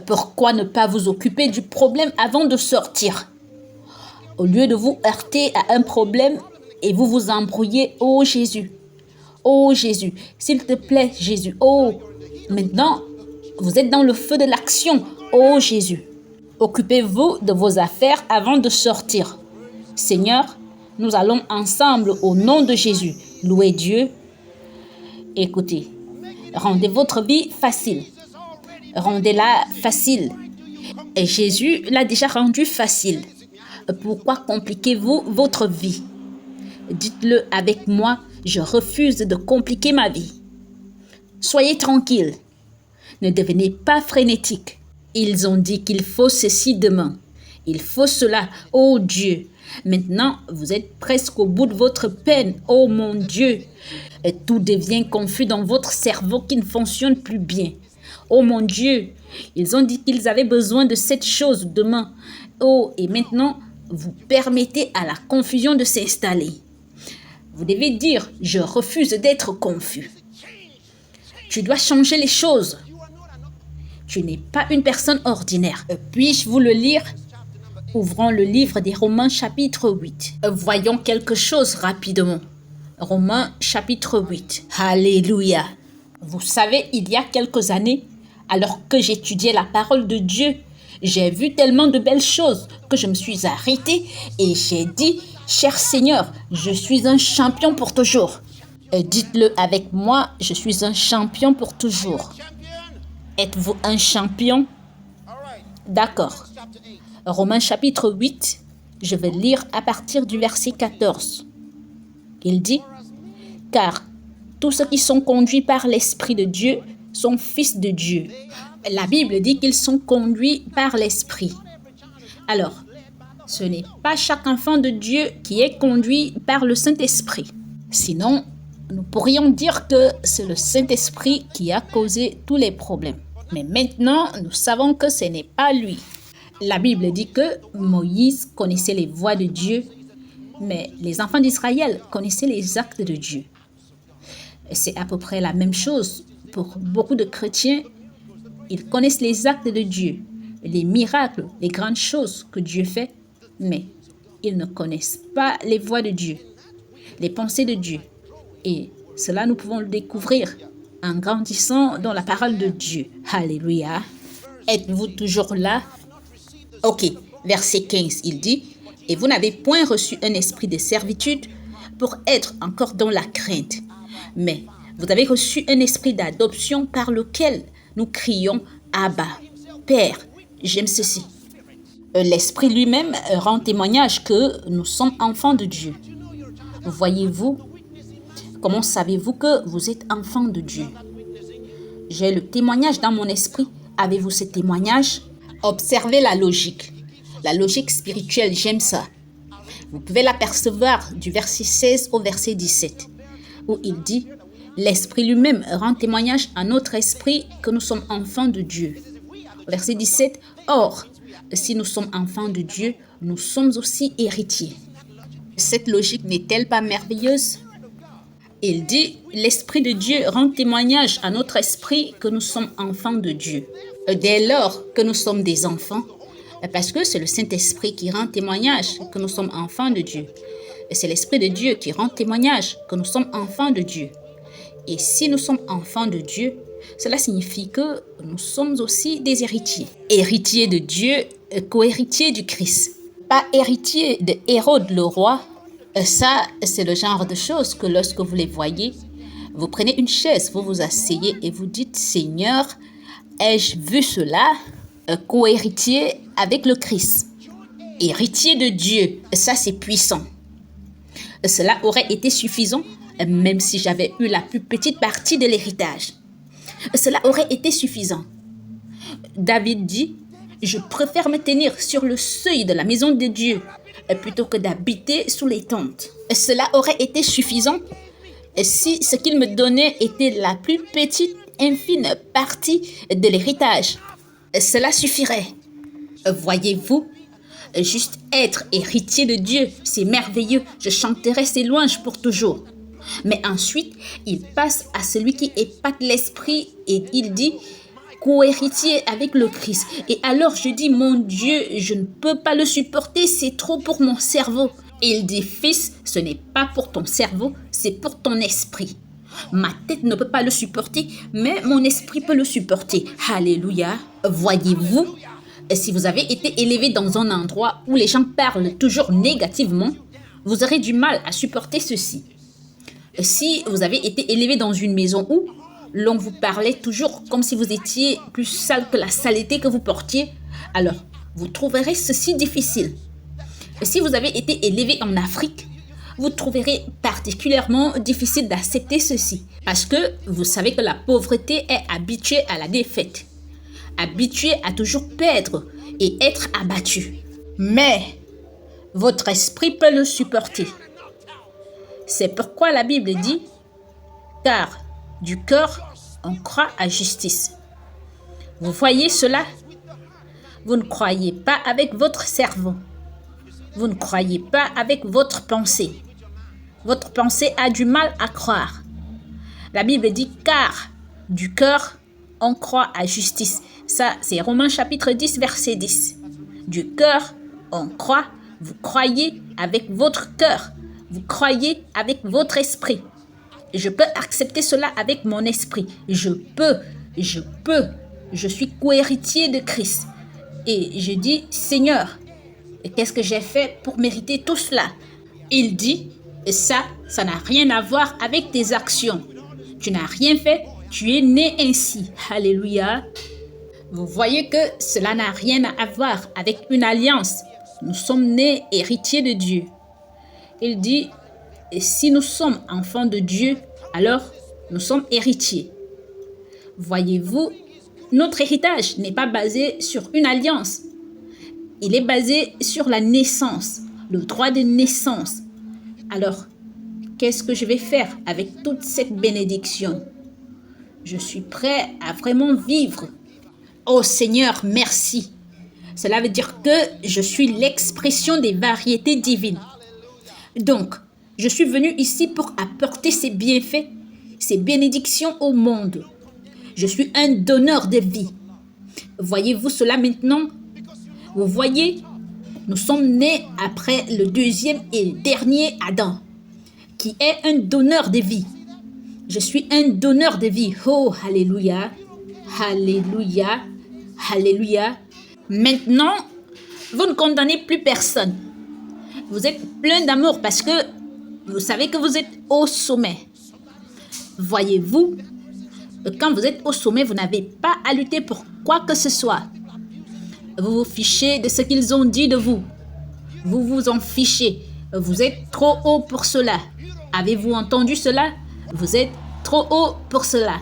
Pourquoi ne pas vous occuper du problème avant de sortir? Au lieu de vous heurter à un problème et vous vous embrouillez, oh Jésus, s'il te plaît Jésus, oh, maintenant vous êtes dans le feu de l'action, oh Jésus. Occupez-vous de vos affaires avant de sortir. Seigneur, nous allons ensemble au nom de Jésus louer Dieu. Écoutez, rendez votre vie facile. Rendez-la facile. Et Jésus l'a déjà rendue facile. Pourquoi compliquez-vous votre vie? Dites-le avec moi, je refuse de compliquer ma vie. Soyez tranquille. Ne devenez pas frénétique. Ils ont dit qu'il faut ceci demain. Il faut cela, oh Dieu. Maintenant, vous êtes presque au bout de votre peine, oh mon Dieu. Et tout devient confus dans votre cerveau qui ne fonctionne plus bien. Oh mon Dieu, ils ont dit qu'ils avaient besoin de cette chose demain. Oh, et maintenant, vous permettez à la confusion de s'installer. Vous devez dire, je refuse d'être confus. Tu dois changer les choses. Tu n'es pas une personne ordinaire. Puis-je vous le lire? Ouvrons le livre des Romains chapitre 8. Voyons quelque chose rapidement. Romains chapitre 8. Alléluia. Vous savez, il y a quelques années, alors que j'étudiais la parole de Dieu, j'ai vu tellement de belles choses que je me suis arrêtée et j'ai dit, cher Seigneur, je suis un champion pour toujours. Dites-le avec moi, je suis un champion pour toujours. Êtes-vous un champion? D'accord. Romains chapitre 8, je vais lire à partir du verset 14. Il dit, « Car tous ceux qui sont conduits par l'Esprit de Dieu sont fils de Dieu. » La Bible dit qu'ils sont conduits par l'Esprit. Alors, ce n'est pas chaque enfant de Dieu qui est conduit par le Saint-Esprit. Sinon, nous pourrions dire que c'est le Saint-Esprit qui a causé tous les problèmes. Mais maintenant, nous savons que ce n'est pas lui. La Bible dit que Moïse connaissait les voies de Dieu, mais les enfants d'Israël connaissaient les actes de Dieu. C'est à peu près la même chose pour beaucoup de chrétiens. Ils connaissent les actes de Dieu, les miracles, les grandes choses que Dieu fait, mais ils ne connaissent pas les voies de Dieu, les pensées de Dieu. Et cela, nous pouvons le découvrir en grandissant dans la parole de Dieu. Alléluia. Êtes-vous toujours là? Ok, verset 15, il dit, « Et vous n'avez point reçu un esprit de servitude pour être encore dans la crainte, mais vous avez reçu un esprit d'adoption par lequel nous crions « Abba, Père, j'aime ceci. » L'Esprit lui-même rend témoignage que nous sommes enfants de Dieu. Voyez-vous, comment savez-vous que vous êtes enfants de Dieu? J'ai le témoignage dans mon esprit. Avez-vous ce témoignage? Observez la logique spirituelle, j'aime ça. Vous pouvez l'apercevoir du verset 16 au verset 17, où il dit « L'Esprit lui-même rend témoignage à notre esprit que nous sommes enfants de Dieu. » Verset 17 « Or, si nous sommes enfants de Dieu, nous sommes aussi héritiers. » Cette logique n'est-elle pas merveilleuse? Il dit « L'Esprit de Dieu rend témoignage à notre esprit que nous sommes enfants de Dieu. » Dès lors que nous sommes des enfants, parce que c'est le Saint-Esprit qui rend témoignage que nous sommes enfants de Dieu. C'est l'Esprit de Dieu qui rend témoignage que nous sommes enfants de Dieu. Et si nous sommes enfants de Dieu, cela signifie que nous sommes aussi des héritiers. Héritiers de Dieu, co-héritiers du Christ. Pas héritiers de Hérode le roi. Ça, c'est le genre de choses que lorsque vous les voyez, vous prenez une chaise, vous vous asseyez et vous dites « Seigneur, ai-je vu cela? Co-héritier avec le Christ. Héritier de Dieu, ça c'est puissant. Cela aurait été suffisant même si j'avais eu la plus petite partie de l'héritage. Cela aurait été suffisant. David dit, je préfère me tenir sur le seuil de la maison de Dieu plutôt que d'habiter sous les tentes. Cela aurait été suffisant si ce qu'il me donnait était la plus petite, infime partie de l'héritage. Cela suffirait. Voyez-vous, juste être héritier de Dieu, c'est merveilleux. Je chanterai ses louanges pour toujours. Mais ensuite, il passe à celui qui épate l'esprit et il dit, co-héritier avec le Christ. Et alors je dis, mon Dieu, je ne peux pas le supporter, c'est trop pour mon cerveau. Et il dit, fils, ce n'est pas pour ton cerveau, c'est pour ton esprit. Ma tête ne peut pas le supporter, mais mon esprit peut le supporter. Alléluia. Voyez-vous, si vous avez été élevé dans un endroit où les gens parlent toujours négativement, vous aurez du mal à supporter ceci. Si vous avez été élevé dans une maison où l'on vous parlait toujours comme si vous étiez plus sale que la saleté que vous portiez, alors vous trouverez ceci difficile. Si vous avez été élevé en Afrique, vous trouverez particulièrement difficile d'accepter ceci. Parce que vous savez que la pauvreté est habituée à la défaite. Habituée à toujours perdre et être abattu. Mais votre esprit peut le supporter. C'est pourquoi la Bible dit, car du cœur, on croit à justice. Vous voyez cela? Vous ne croyez pas avec votre cerveau. Vous ne croyez pas avec votre pensée. Votre pensée a du mal à croire. La Bible dit, car du cœur, on croit à justice. Ça, c'est Romains chapitre 10, verset 10. Du cœur, on croit, vous croyez avec votre cœur. Vous croyez avec votre esprit. Je peux accepter cela avec mon esprit. Je peux. Je suis co-héritier de Christ. Et je dis, Seigneur, qu'est-ce que j'ai fait pour mériter tout cela? Il dit, ça n'a rien à voir avec tes actions. Tu n'as rien fait, tu es né ainsi. Alléluia. Vous voyez que cela n'a rien à voir avec une alliance. Nous sommes nés héritiers de Dieu. Il dit, et si nous sommes enfants de Dieu, alors nous sommes héritiers. Voyez-vous, notre héritage n'est pas basé sur une alliance. Il est basé sur la naissance, le droit de naissance. Alors, qu'est-ce que je vais faire avec toute cette bénédiction? Je suis prêt à vraiment vivre. Oh Seigneur, merci. Cela veut dire que je suis l'expression des variétés divines. Donc, je suis venu ici pour apporter ces bienfaits, ces bénédictions au monde. Je suis un donneur de vie. Voyez-vous cela maintenant? Vous voyez, nous sommes nés après le deuxième et dernier Adam, qui est un donneur de vie. Je suis un donneur de vie. Oh, alléluia, alléluia, alléluia. Maintenant, vous ne condamnez plus personne. Vous êtes plein d'amour parce que vous savez que vous êtes au sommet. Voyez-vous, quand vous êtes au sommet, vous n'avez pas à lutter pour quoi que ce soit. Vous vous fichez de ce qu'ils ont dit de vous. Vous vous en fichez. Vous êtes trop haut pour cela. Avez-vous entendu cela? Vous êtes trop haut pour cela.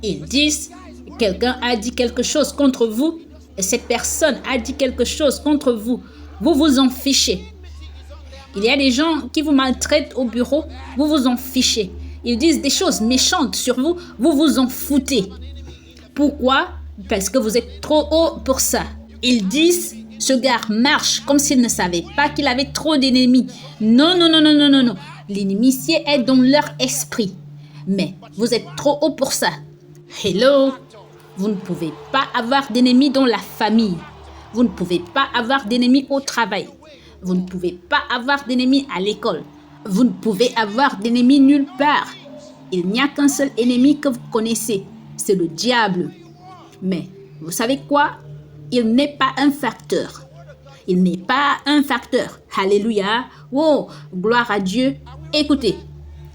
Ils disent, quelqu'un a dit quelque chose contre vous, et cette personne a dit quelque chose contre vous. Vous vous en fichez. Il y a des gens qui vous maltraitent au bureau, vous vous en fichez. Ils disent des choses méchantes sur vous, vous vous en foutez. Pourquoi? Parce que vous êtes trop haut pour ça. Ils disent, ce gars marche comme s'il ne savait pas qu'il avait trop d'ennemis. Non, non, non, non, non, non, non. L'inimitié est dans leur esprit. Mais vous êtes trop haut pour ça. Hello! Vous ne pouvez pas avoir d'ennemis dans la famille. Vous ne pouvez pas avoir d'ennemis au travail. Vous ne pouvez pas avoir d'ennemis à l'école. Vous ne pouvez avoir d'ennemis nulle part. Il n'y a qu'un seul ennemi que vous connaissez. C'est le diable. Mais vous savez quoi? Il n'est pas un facteur. Il n'est pas un facteur. Alléluia. Oh, gloire à Dieu. Écoutez,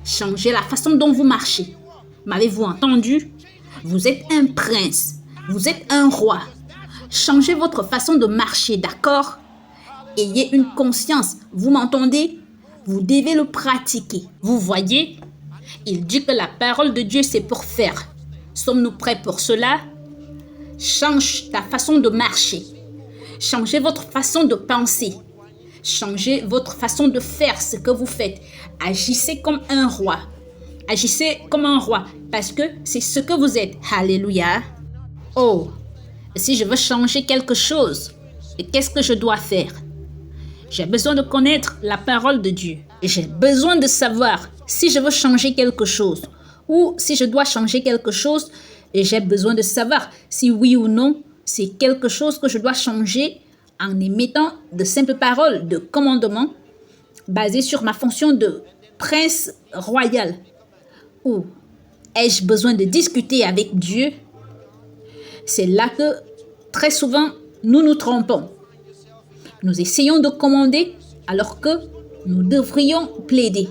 changez la façon dont vous marchez. M'avez-vous entendu? Vous êtes un prince. Vous êtes un roi. Changez votre façon de marcher, d'accord? Ayez une conscience. Vous m'entendez? Vous devez le pratiquer. Vous voyez? Il dit que la parole de Dieu, c'est pour faire. Sommes-nous prêts pour cela? Change ta façon de marcher. Changez votre façon de penser. Changez votre façon de faire ce que vous faites. Agissez comme un roi. Agissez comme un roi parce que c'est ce que vous êtes. Alléluia. Oh, si je veux changer quelque chose, qu'est-ce que je dois faire? J'ai besoin de connaître la parole de Dieu. J'ai besoin de savoir si je veux changer quelque chose ou si je dois changer quelque chose, Et j'ai besoin de savoir si oui ou non, c'est quelque chose que je dois changer en émettant de simples paroles de commandement basées sur ma fonction de prince royal. Ou ai-je besoin de discuter avec Dieu? C'est là que très souvent nous nous trompons. Nous essayons de commander alors que nous devrions plaider.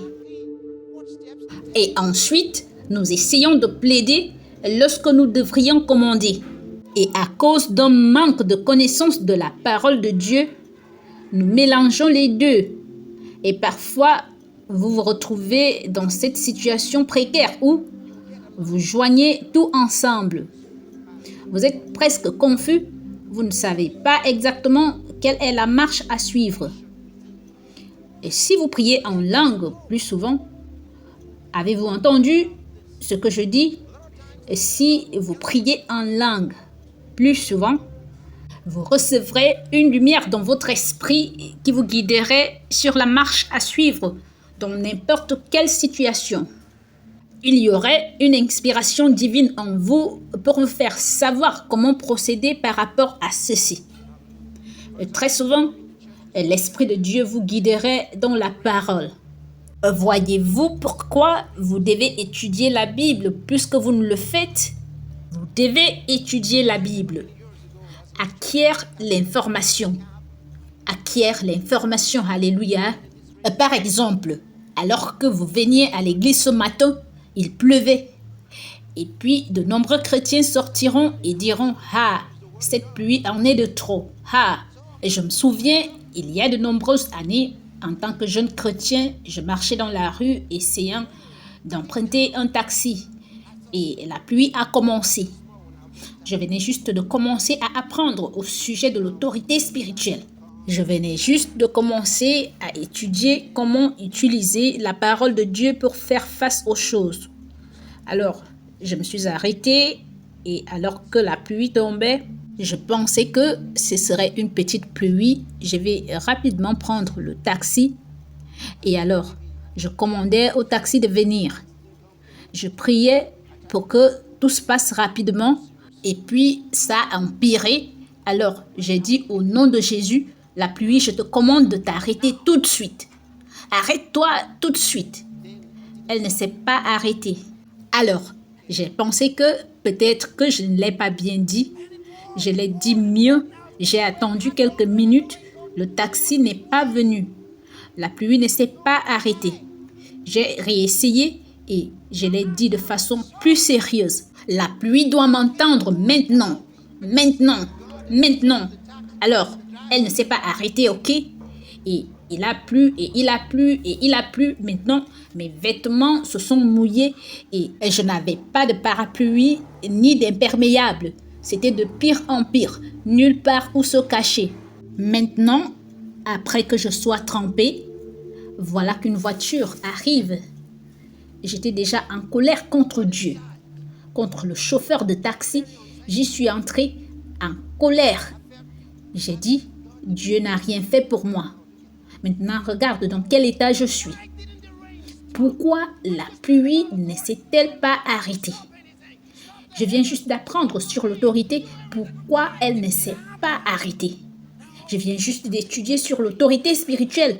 Et ensuite, nous essayons de plaider lorsque nous devrions commander. Et à cause d'un manque de connaissance de la parole de Dieu, nous mélangeons les deux. Et parfois, vous vous retrouvez dans cette situation précaire où vous joignez tout ensemble. Vous êtes presque confus, vous ne savez pas exactement quelle est la marche à suivre. Et si vous priez en langue plus souvent, avez-vous entendu ce que je dis? Et si vous priez en langue plus souvent, vous recevrez une lumière dans votre esprit qui vous guiderait sur la marche à suivre dans n'importe quelle situation. Il y aurait une inspiration divine en vous pour vous faire savoir comment procéder par rapport à ceci. Et très souvent, l'Esprit de Dieu vous guiderait dans la parole. Voyez-vous pourquoi vous devez étudier la Bible puisque vous ne le faites? Vous devez étudier la Bible. Acquiert l'information. Acquiert l'information, alléluia. Par exemple, alors que vous veniez à l'église ce matin, il pleuvait. Et puis, de nombreux chrétiens sortiront et diront « Ah, cette pluie en est de trop. Ah !» Et je me souviens, il y a de nombreuses années, en tant que jeune chrétien, je marchais dans la rue essayant d'emprunter un taxi. Et la pluie a commencé. Je venais juste de commencer à apprendre au sujet de l'autorité spirituelle. Je venais juste de commencer à étudier comment utiliser la parole de Dieu pour faire face aux choses. Alors, je me suis arrêtée et alors que la pluie tombait, je pensais que ce serait une petite pluie. Je vais rapidement prendre le taxi et alors, je commandais au taxi de venir. Je priais pour que tout se passe rapidement et puis ça a empiré. Alors, j'ai dit au nom de Jésus, la pluie, je te commande de t'arrêter tout de suite. Arrête-toi tout de suite. Elle ne s'est pas arrêtée. Alors, j'ai pensé que peut-être que je ne l'ai pas bien dit. Je l'ai dit mieux. J'ai attendu quelques minutes. Le taxi n'est pas venu. La pluie ne s'est pas arrêtée. J'ai réessayé et je l'ai dit de façon plus sérieuse. La pluie doit m'entendre maintenant. Maintenant. Maintenant. Alors, elle ne s'est pas arrêtée, ok? Et il a plu, et il a plu, et il a plu. Maintenant, mes vêtements se sont mouillés et je n'avais pas de parapluie ni d'imperméable. C'était de pire en pire, nulle part où se cacher. Maintenant, après que je sois trempée, voilà qu'une voiture arrive. J'étais déjà en colère contre Dieu, contre le chauffeur de taxi. J'y suis entrée en colère. J'ai dit, Dieu n'a rien fait pour moi. Maintenant, regarde dans quel état je suis. Pourquoi la pluie ne s'est-elle pas arrêtée? Je viens juste d'apprendre sur l'autorité. Pourquoi elle ne s'est pas arrêtée? Je viens juste d'étudier sur l'autorité spirituelle.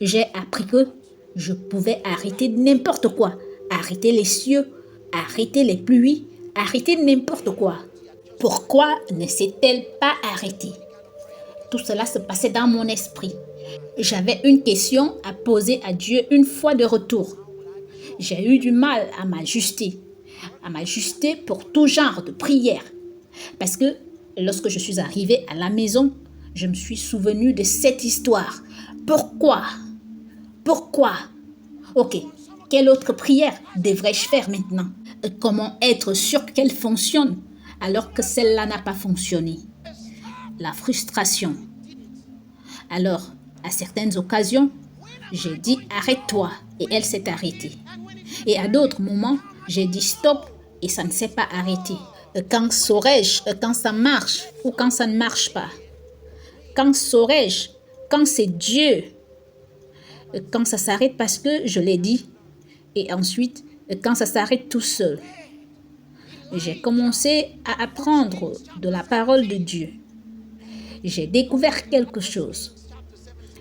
J'ai appris que je pouvais arrêter n'importe quoi. Arrêter les cieux, arrêter les pluies, arrêter n'importe quoi. Pourquoi ne s'est-elle pas arrêtée? Tout cela se passait dans mon esprit. J'avais une question à poser à Dieu une fois de retour. J'ai eu du mal à m'ajuster pour tout genre de prière. Parce que lorsque je suis arrivée à la maison, je me suis souvenue de cette histoire. Pourquoi? Ok, quelle autre prière devrais-je faire maintenant? Comment être sûr qu'elle fonctionne alors que celle-là n'a pas fonctionné? La frustration. Alors, à certaines occasions, j'ai dit arrête-toi et elle s'est arrêtée. Et à d'autres moments, j'ai dit stop et ça ne s'est pas arrêté. Quand saurais-je quand ça marche ou quand ça ne marche pas? Quand saurais-je quand c'est Dieu? Quand ça s'arrête parce que je l'ai dit et ensuite quand ça s'arrête tout seul. j'ai commencé à apprendre de la parole de Dieu. J'ai découvert quelque chose.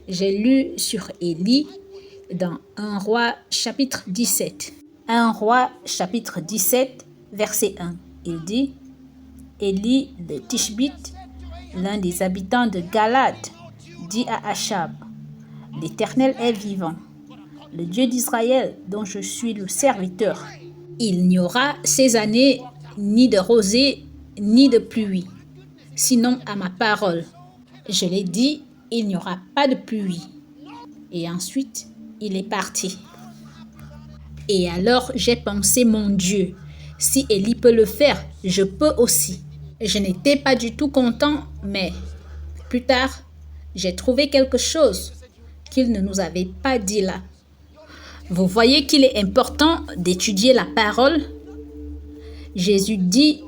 J'ai lu sur Élie dans 1 Roi chapitre 17. 1 Roi chapitre 17, verset 1. Il dit, Élie de Tishbite, l'un des habitants de Galad, dit à Achab, l'Éternel est vivant, le Dieu d'Israël dont je suis le serviteur. Il n'y aura ces années ni de rosée ni de pluie, sinon à ma parole. Je l'ai dit, il n'y aura pas de pluie. Et ensuite, il est parti. Et alors j'ai pensé, mon Dieu, si Élie peut le faire, je peux aussi. Je n'étais pas du tout content, mais plus tard, j'ai trouvé quelque chose qu'il ne nous avait pas dit là. Vous voyez qu'il est important d'étudier la parole. Jésus dit,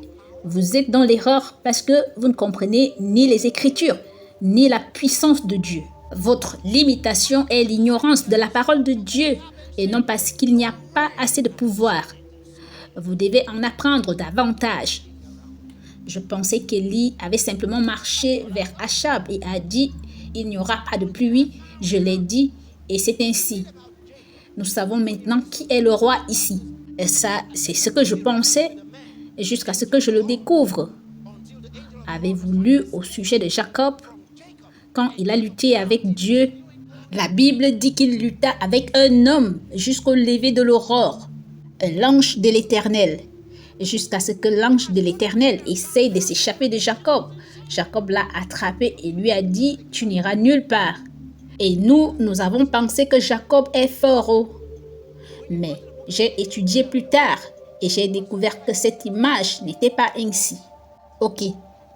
vous êtes dans l'erreur parce que vous ne comprenez ni les Écritures, ni la puissance de Dieu. Votre limitation est l'ignorance de la parole de Dieu et non parce qu'il n'y a pas assez de pouvoir. Vous devez en apprendre davantage. Je pensais qu'Élie avait simplement marché vers Achab et a dit, il n'y aura pas de pluie. Je l'ai dit et c'est ainsi. Nous savons maintenant qui est le roi ici. Et ça, c'est ce que je pensais jusqu'à ce que je le découvre. Avez-vous lu au sujet de Jacob quand il a lutté avec Dieu? La Bible dit qu'il lutta avec un homme jusqu'au lever de l'aurore, l'ange de l'Éternel, jusqu'à ce que l'ange de l'Éternel essaye de s'échapper de Jacob. Jacob l'a attrapé et lui a dit, tu n'iras nulle part. Et nous avons pensé que Jacob est fort. Mais j'ai étudié plus tard et j'ai découvert que cette image n'était pas ainsi. Ok,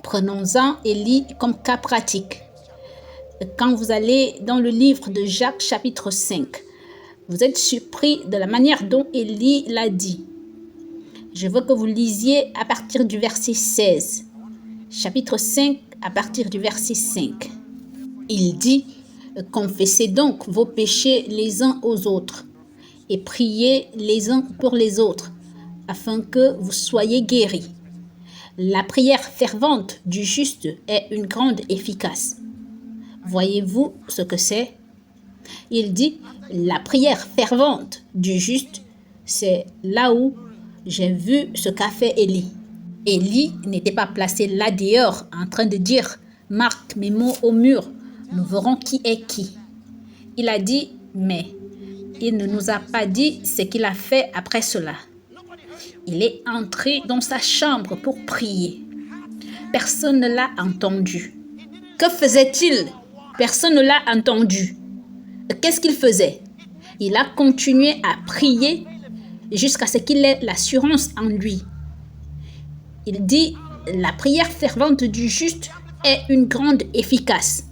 prenons-en Élie comme cas pratique. Quand vous allez dans le livre de Jacques chapitre 5, vous êtes surpris de la manière dont Élie l'a dit. Je veux que vous lisiez à partir du verset 16. Chapitre 5, à partir du verset 5. Il dit, confessez donc vos péchés les uns aux autres et priez les uns pour les autres, afin que vous soyez guéris. La prière fervente du juste est une grande efficace. Voyez-vous ce que c'est? Il dit, la prière fervente du juste, c'est là où j'ai vu ce qu'a fait Élie. Élie n'était pas placé là dehors en train de dire, marque mes mots au mur, nous verrons qui est qui. Il a dit, mais il ne nous a pas dit ce qu'il a fait après cela. Il est entré dans sa chambre pour prier. Personne ne l'a entendu. Que faisait-il? Personne ne l'a entendu. Qu'est-ce qu'il faisait? Il a continué à prier jusqu'à ce qu'il ait l'assurance en lui. Il dit, la prière fervente du juste est une grande efficace.